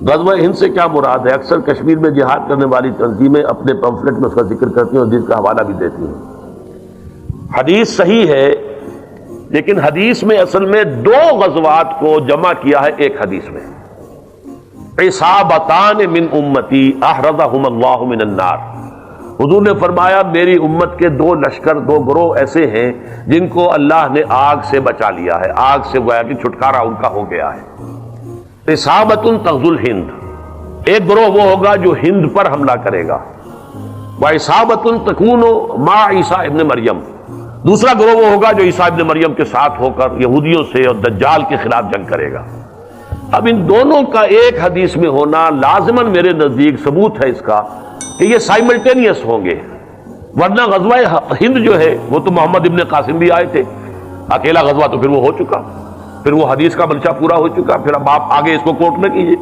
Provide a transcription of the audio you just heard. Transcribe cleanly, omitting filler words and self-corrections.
غزوہ ہند سے کیا مراد ہے؟ اکثر کشمیر میں جہاد کرنے والی تنظیمیں اپنے پمفلٹ میں اس کا ذکر کرتی ہیں اور جس کا حوالہ بھی دیتی ہیں۔ حدیث صحیح ہے، لیکن حدیث میں اصل میں دو غزوات کو جمع کیا ہے ایک حدیث میں۔ عصابتان من امتی احرزہم اللہ من النار، حضور نے فرمایا میری امت کے دو لشکر، دو گروہ ایسے ہیں جن کو اللہ نے آگ سے بچا لیا ہے، آگ سے گویا کہ چھٹکارا ان کا ہو گیا ہے۔ عصابۃ تغزو الہند، ایک گروہ وہ ہوگا جو ہند پر حملہ کرے گا، وعصابۃ تکون مع عیسیٰ ابن مریم، دوسرا گروہ وہ ہوگا جو عیسیٰ ابن مریم کے ساتھ ہو کر یہودیوں سے اور دجال کے خلاف جنگ کرے گا۔ اب ان دونوں کا ایک حدیث میں ہونا لازماً میرے نزدیک ثبوت ہے اس کا کہ یہ سائملٹینیس ہوں گے، ورنہ غزوہ ہند جو ہے وہ تو محمد ابن قاسم بھی آئے تھے، اکیلا غزوہ تو پھر وہ ہو چکا، پھر وہ حدیث کا منشا پورا ہو چکا، پھر اب آپ آگے اس کو کوٹ نہ کیجیے۔